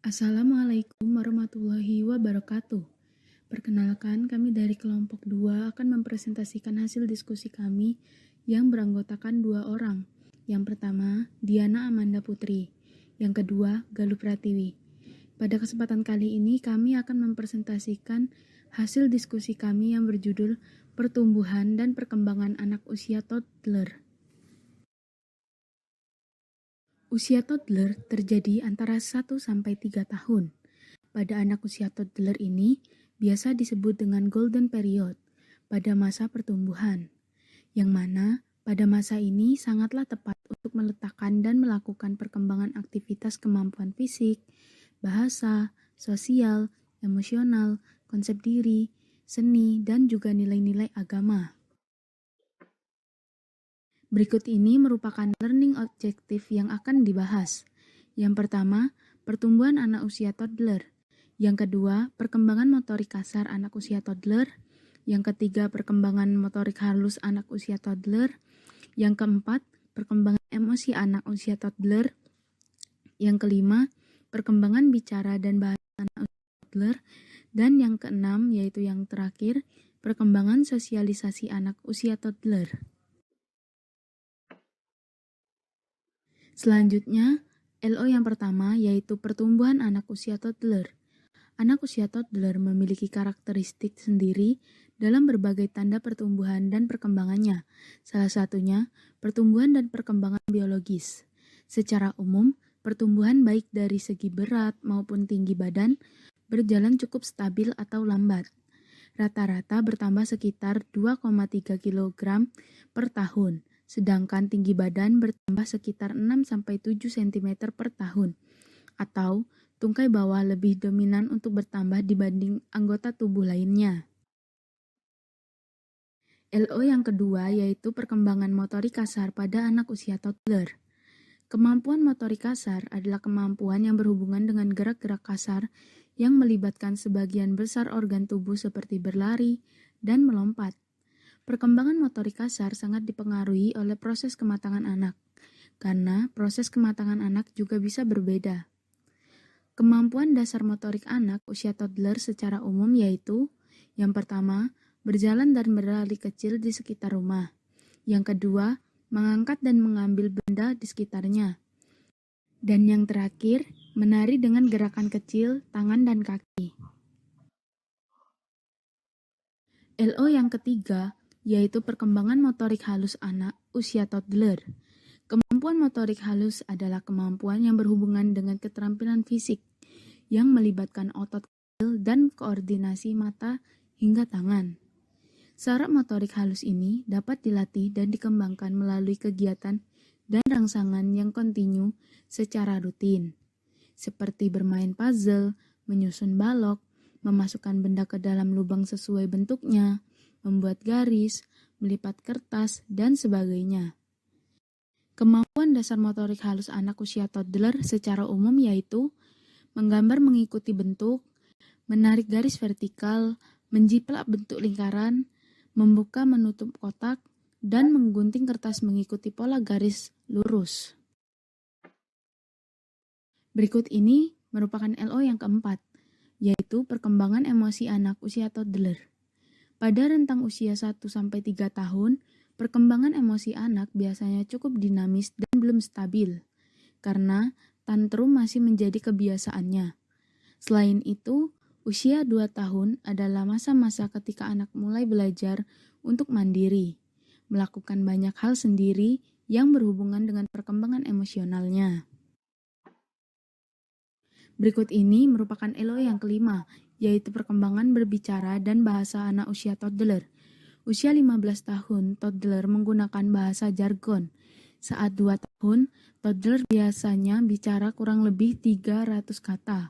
Assalamualaikum warahmatullahi wabarakatuh. Perkenalkan, kami dari kelompok 2 akan mempresentasikan hasil diskusi kami yang beranggotakan 2 orang. Yang pertama, Diana Amanda Putri. Yang kedua, Galuh Pratiwi. Pada kesempatan kali ini, kami akan mempresentasikan hasil diskusi kami yang berjudul Pertumbuhan dan Perkembangan Anak Usia Toddler. Usia toddler terjadi antara 1 sampai 3 tahun. Pada anak usia toddler ini biasa disebut dengan golden period, pada masa pertumbuhan, yang mana pada masa ini sangatlah tepat untuk meletakkan dan melakukan perkembangan aktivitas kemampuan fisik, bahasa, sosial, emosional, konsep diri, seni, dan juga nilai-nilai agama. Berikut ini merupakan learning objective yang akan dibahas. Yang pertama, pertumbuhan anak usia toddler. Yang kedua, perkembangan motorik kasar anak usia toddler. Yang ketiga, perkembangan motorik halus anak usia toddler. Yang keempat, perkembangan emosi anak usia toddler. Yang kelima, perkembangan bicara dan bahasa anak usia toddler. Dan yang keenam, yaitu yang terakhir, perkembangan sosialisasi anak usia toddler. Selanjutnya, LO yang pertama yaitu pertumbuhan anak usia toddler. Anak usia toddler memiliki karakteristik sendiri dalam berbagai tanda pertumbuhan dan perkembangannya. Salah satunya, pertumbuhan dan perkembangan biologis. Secara umum, pertumbuhan baik dari segi berat maupun tinggi badan berjalan cukup stabil atau lambat. Rata-rata bertambah sekitar 2,3 kg per tahun. Sedangkan tinggi badan bertambah sekitar 6-7 cm per tahun, atau tungkai bawah lebih dominan untuk bertambah dibanding anggota tubuh lainnya. LO yang kedua yaitu perkembangan motorik kasar pada anak usia toddler. Kemampuan motorik kasar adalah kemampuan yang berhubungan dengan gerak-gerak kasar yang melibatkan sebagian besar organ tubuh seperti berlari dan melompat. Perkembangan motorik kasar sangat dipengaruhi oleh proses kematangan anak, karena proses kematangan anak juga bisa berbeda. Kemampuan dasar motorik anak usia toddler secara umum yaitu, yang pertama, berjalan dan berlari kecil di sekitar rumah. Yang kedua, mengangkat dan mengambil benda di sekitarnya. Dan yang terakhir, menari dengan gerakan kecil, tangan dan kaki. LO yang ketiga, yaitu perkembangan motorik halus anak usia toddler. Kemampuan motorik halus adalah kemampuan yang berhubungan dengan keterampilan fisik yang melibatkan otot kecil dan koordinasi mata hingga tangan. Saraf motorik halus ini dapat dilatih dan dikembangkan melalui kegiatan dan rangsangan yang kontinu secara rutin, seperti bermain puzzle, menyusun balok, memasukkan benda ke dalam lubang sesuai bentuknya, membuat garis, melipat kertas, dan sebagainya. Kemampuan dasar motorik halus anak usia toddler secara umum yaitu menggambar mengikuti bentuk, menarik garis vertikal, menjiplak bentuk lingkaran, membuka menutup kotak, dan menggunting kertas mengikuti pola garis lurus. Berikut ini merupakan LO yang keempat, yaitu perkembangan emosi anak usia toddler. Pada rentang usia 1-3 tahun, perkembangan emosi anak biasanya cukup dinamis dan belum stabil, karena tantrum masih menjadi kebiasaannya. Selain itu, usia 2 tahun adalah masa-masa ketika anak mulai belajar untuk mandiri, melakukan banyak hal sendiri yang berhubungan dengan perkembangan emosionalnya. Berikut ini merupakan LO yang kelima, yaitu perkembangan berbicara dan bahasa anak usia toddler. Usia 15 tahun, toddler menggunakan bahasa jargon. Saat 2 tahun, toddler biasanya bicara kurang lebih 300 kata,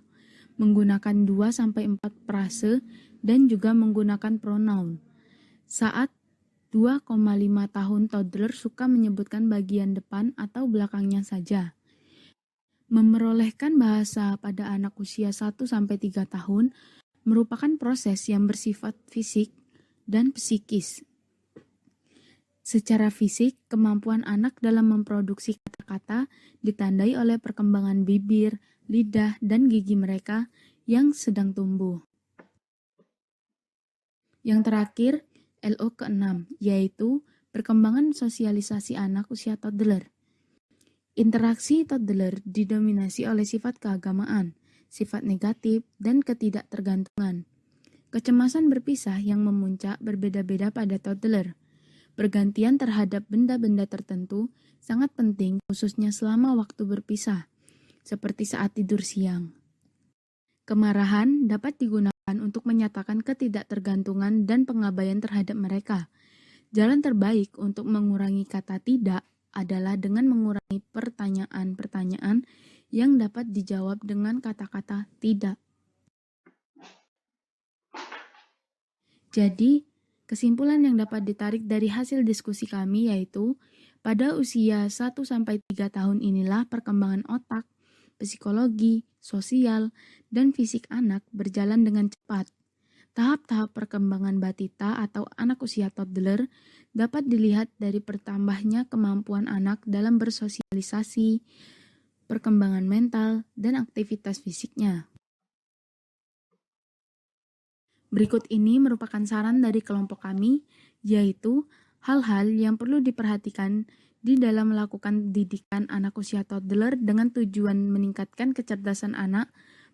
menggunakan 2-4 frase, dan juga menggunakan pronoun. Saat 2,5 tahun, toddler suka menyebutkan bagian depan atau belakangnya saja. Memperolehkan bahasa pada anak usia 1-3 tahun merupakan proses yang bersifat fisik dan psikis. Secara fisik, kemampuan anak dalam memproduksi kata-kata ditandai oleh perkembangan bibir, lidah, dan gigi mereka yang sedang tumbuh. Yang terakhir, LO ke-6, yaitu perkembangan sosialisasi anak usia toddler. Interaksi toddler didominasi oleh sifat keagamaan, sifat negatif, dan ketidaktergantungan. Kecemasan berpisah yang memuncak berbeda-beda pada toddler. Pergantian terhadap benda-benda tertentu sangat penting, khususnya selama waktu berpisah, seperti saat tidur siang. Kemarahan dapat digunakan untuk menyatakan ketidaktergantungan dan pengabaian terhadap mereka. Jalan terbaik untuk mengurangi kata tidak adalah dengan mengurangi pertanyaan-pertanyaan yang dapat dijawab dengan kata-kata tidak. Jadi, kesimpulan yang dapat ditarik dari hasil diskusi kami yaitu, pada usia 1-3 tahun inilah perkembangan otak, psikologi, sosial, dan fisik anak berjalan dengan cepat. Tahap-tahap perkembangan batita atau anak usia toddler dapat dilihat dari bertambahnya kemampuan anak dalam bersosialisasi, perkembangan mental, dan aktivitas fisiknya. Berikut ini merupakan saran dari kelompok kami, yaitu hal-hal yang perlu diperhatikan di dalam melakukan didikan anak usia toddler dengan tujuan meningkatkan kecerdasan anak.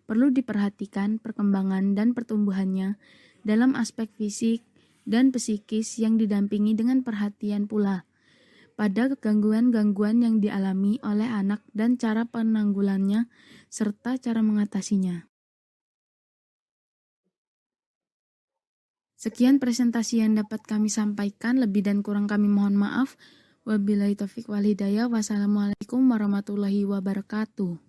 Perlu diperhatikan perkembangan dan pertumbuhannya dalam aspek fisik dan psikis yang didampingi dengan perhatian pula pada gangguan-gangguan yang dialami oleh anak dan cara penanggulannya serta cara mengatasinya. Sekian presentasi yang dapat kami sampaikan, lebih dan kurang kami mohon maaf. Wabillahi taufiq wal hidayah. Wassalamualaikum warahmatullahi wabarakatuh.